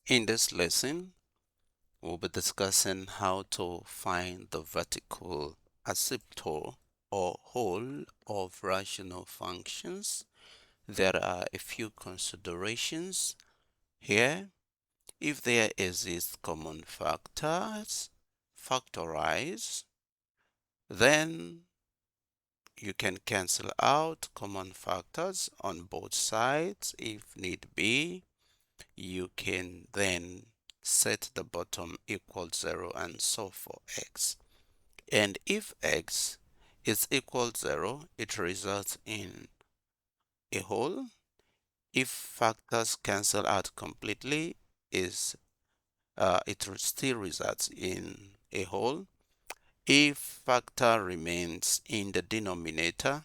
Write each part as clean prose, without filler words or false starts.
In this lesson, we'll be discussing how to find the vertical asymptote or whole of rational functions. There are a few considerations here. If there exist common factors, factorize, then you can cancel out common factors on both sides if need be. You can then set the bottom equal 0 and so for x. And if x is equal 0, it results in a whole. If factors cancel out completely, it still results in a whole. If factor remains in the denominator,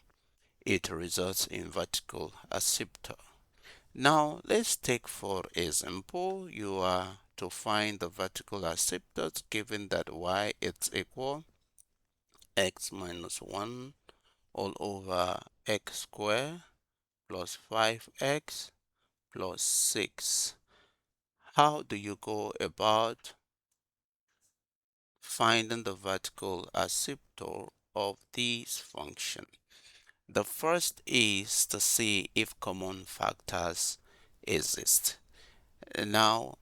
it results in vertical asymptote. Now, let's take for example, you are to find the vertical asymptote given that y is equal x minus 1 all over x squared plus 5x plus 6. How do you go about finding the vertical asymptote of this function? The first is to see if common factors exist. Now,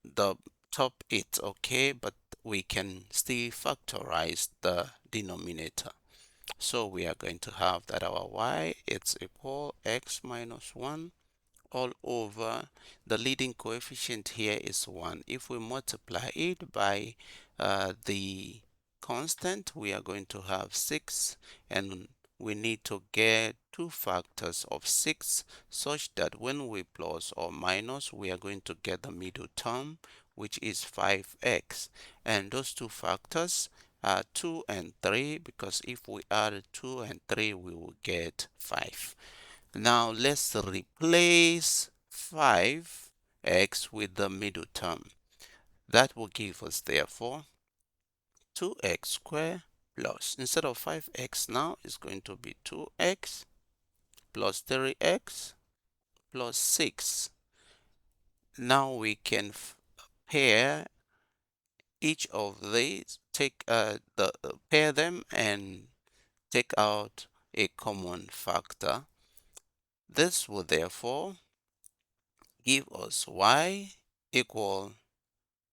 the top it's okay, but we can still factorize the denominator. So we are going to have that our y is equal x minus 1 all over the leading coefficient here is 1. If we multiply it by the constant, we are going to have 6, and we need to get two factors of 6 such that when we plus or minus, we are going to get the middle term, which is 5x. And those two factors are 2 and 3, because if we add 2 and 3, we will get 5. Now let's replace 5x with the middle term. That will give us therefore 2x squared plus, instead of 5x now, it's going to be 2x plus 3x plus 6. Now we can pair each of these, pair them and take out a common factor. This will therefore give us y equal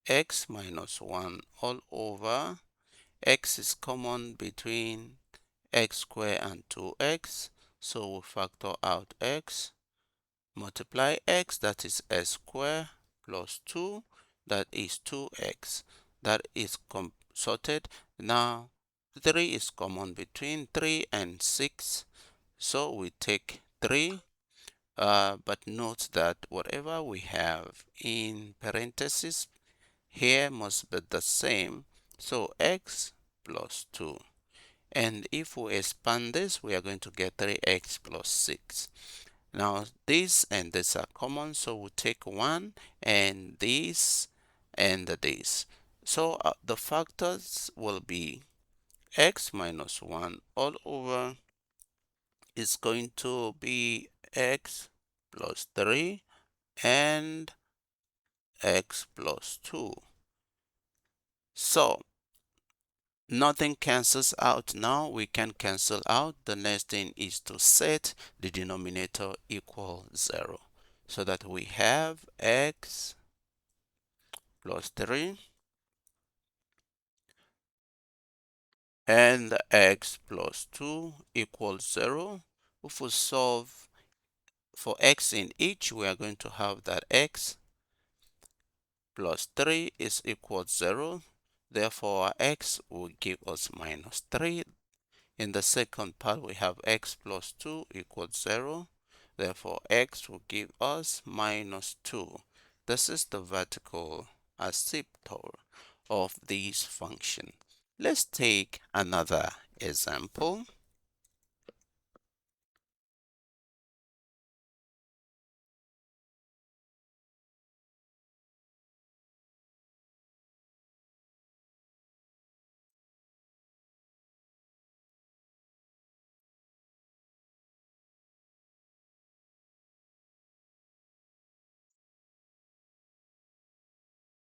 x minus 1 all over x is common between x squared and 2x, so we factor out x, multiply x, that is x squared, plus 2, that is 2x. That is sorted. Now 3 is common between 3 and 6, so we take 3. But note that whatever we have in parentheses here must be the same. So x plus 2. And if we expand this, we are going to get 3x plus 6. Now this and this are common, so we take 1 and this and this. So the factors will be x minus 1 all over is going to be x plus 3 and x plus 2. So nothing cancels out now. We can cancel out. The next thing is to set the denominator equal 0, so that we have x plus 3 and x plus 2 equals 0. If we solve for x in each, we are going to have that x plus 3 is equal to 0. Therefore, our x will give us minus 3. In the second part, we have x plus 2 equals 0. Therefore, x will give us minus 2. This is the vertical asymptote of this function. Let's take another example.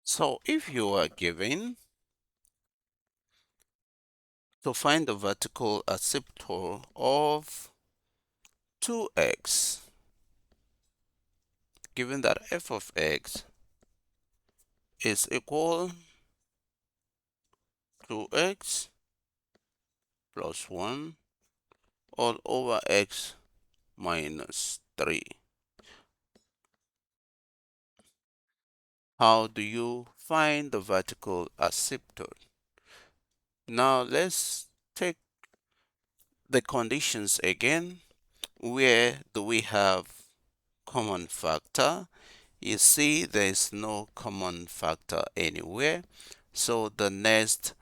So if you are given to find the vertical asymptote of 2x, given that f of x is equal to x plus 1 all over x minus 3. How do you find the vertical asymptote? Now let's take the conditions again. Where do we have common factor? You see there's no common factor anywhere. So the next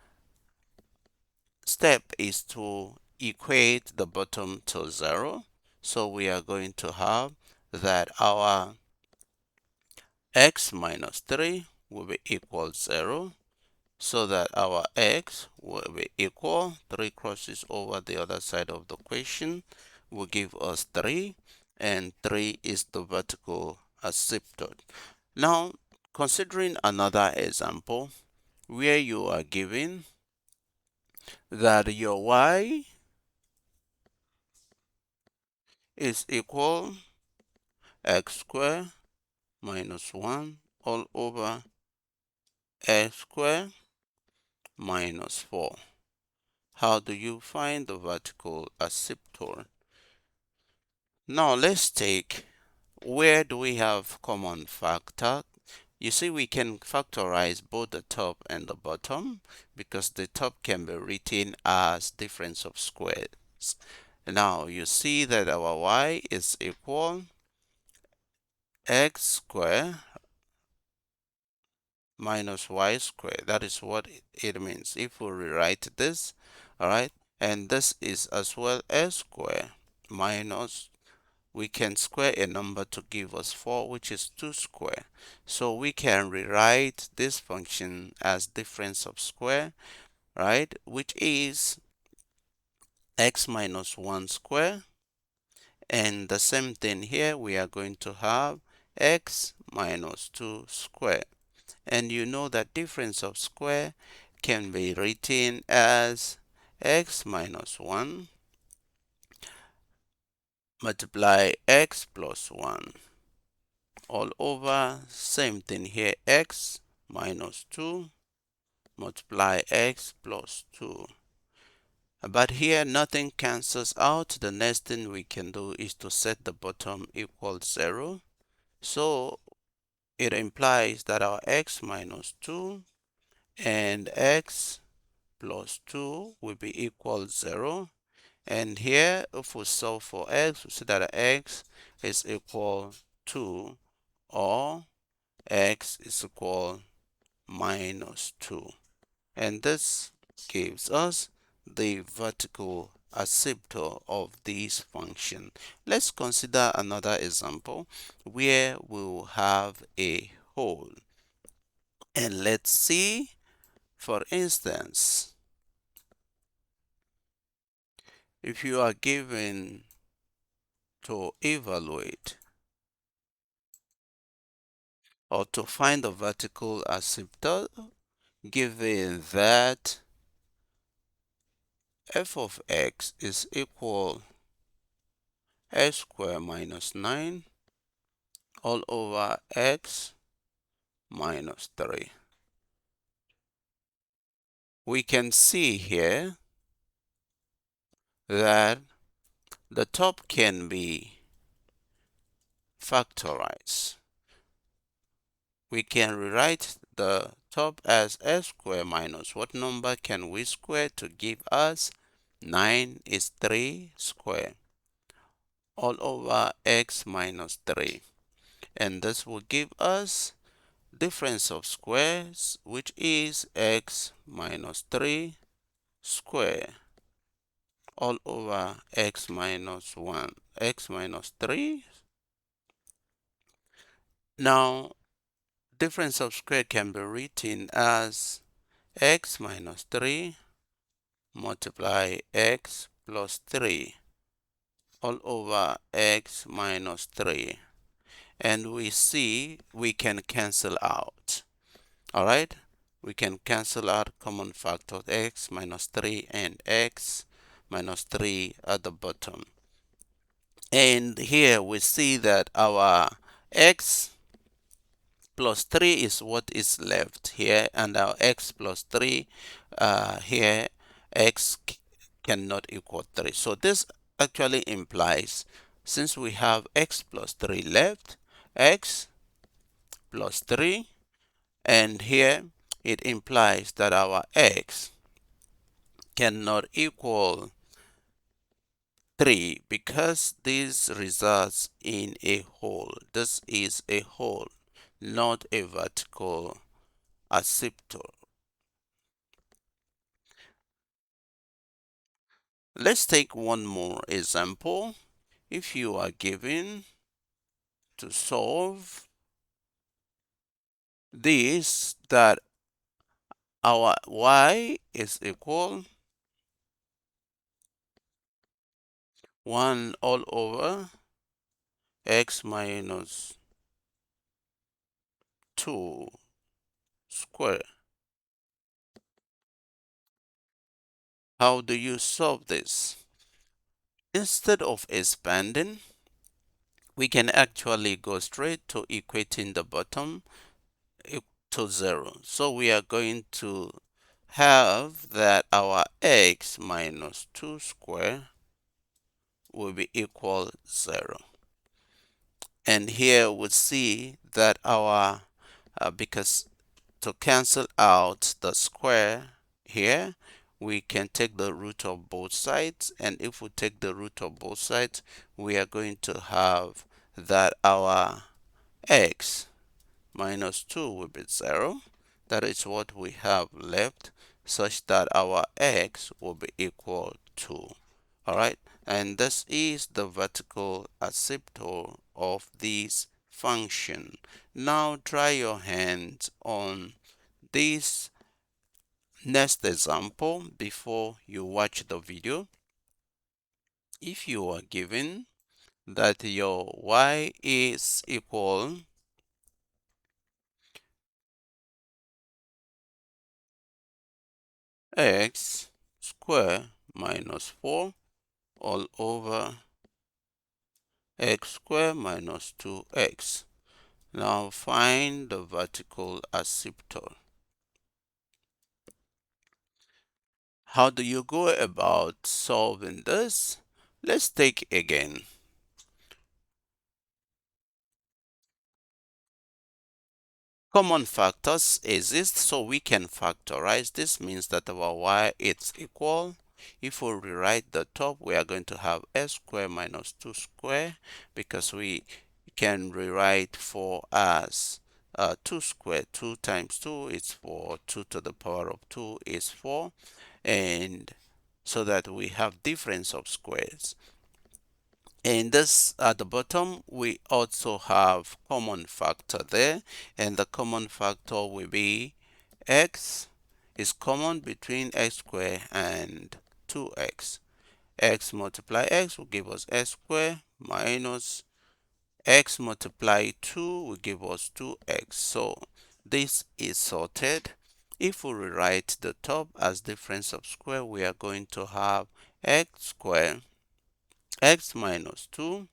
step is to equate the bottom to 0. So we are going to have that our x minus 3 will be equal 0. So that our x will be equal, 3 crosses over the other side of the equation will give us 3, and 3 is the vertical asymptote. Now, considering another example where you are given that your y is equal x squared minus 1 all over x squared minus 4. How do you find the vertical asymptote? Now let's take, where do we have common factor? You see, we can factorize both the top and the bottom because the top can be written as difference of squares. Now you see that our y is equal x squared minus y squared. That is what it means if we rewrite this, all right? And this is as well s squared minus, we can square a number to give us 4, which is 2 square. So we can rewrite this function as difference of square, right? Which is x minus 1 square. And the same thing here, we are going to have x minus 2 square. And you know that difference of square can be written as x minus 1 multiply x plus 1 all over, same thing here, x minus 2 multiply x plus 2. But here nothing cancels out. The next thing we can do is to set the bottom equal 0. So it implies that our x minus 2 and x plus 2 will be equal 0. And here, if we solve for x, we see that x is equal 2, or x is equal minus 2. And this gives us the vertical asymptote of this function. Let's consider another example where we'll have a hole. And let's see, for instance, if you are given to evaluate or to find the vertical asymptote, given that f of x is equal x squared minus 9 all over x minus 3. We can see here that the top can be factorized. We can rewrite the top as x squared minus what number can we square to give us 9 is 3 squared all over x minus 3. And this will give us difference of squares, which is x minus 3 square all over x minus 1, x minus 3. Now, difference of square can be written as x minus 3 multiply x plus 3 all over x minus 3. And we see we can cancel out. All right, we can cancel out common factor x minus 3 and x minus 3 at the bottom. And here we see that our x plus 3 is what is left here, and our x plus 3 here, x cannot equal 3. So this actually implies, since we have x plus 3 left, x plus 3, and here it implies that our x cannot equal 3 because this results in a hole. This is a hole, not a vertical asymptote. Let's take one more example. If you are given to solve this, that our y is equal 1 all over x minus 2 square. How do you solve this? Instead of expanding, we can actually go straight to equating the bottom to 0. So we are going to have that our x minus 2 square will be equal 0. And here we see that our, because to cancel out the square here, we can take the root of both sides. And if we take the root of both sides, we are going to have that our x minus 2 will be 0. That is what we have left, such that our x will be equal to. All right, and this is the vertical asymptote of this function. Now try your hands on this next example before you watch the video. If you are given that your y is equal x square minus 4 all over x square minus 2x. Now find the vertical asymptote. How do you go about solving this? Let's take again. Common factors exist, so we can factorize. This means that our y is equal. If we rewrite the top, we are going to have s square minus 2 square, because we can rewrite 4 as 2 squared. 2 times 2 is 4. 2 to the power of 2 is 4. And so that we have difference of squares. And this at the bottom, we also have common factor there, and the common factor will be x is common between x squared and 2x. X multiply x will give us x squared minus x multiply 2 will give us 2x. So this is sorted. If we rewrite the top as difference of square, we are going to have x squared x minus 2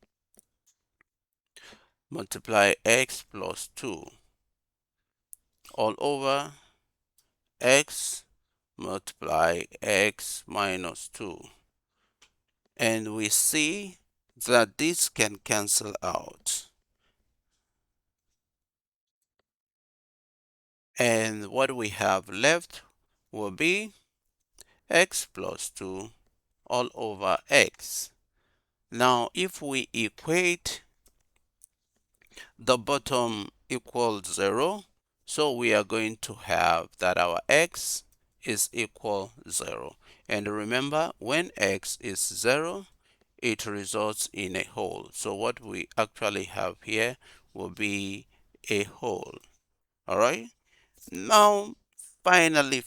multiply x plus 2 all over x multiply x minus 2. And we see that this can cancel out. And what we have left will be x plus 2 all over x. Now, if we equate the bottom equals 0, so we are going to have that our x is equal 0. And remember, when x is 0, it results in a hole. So what we actually have here will be a hole. All right. Now, finally,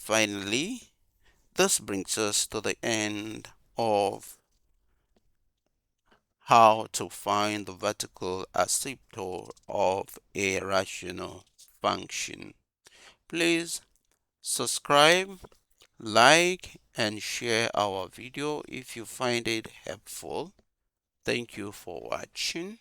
this brings us to the end of how to find the vertical asymptote of a rational function. Please subscribe, like, and share our video if you find it helpful. Thank you for watching.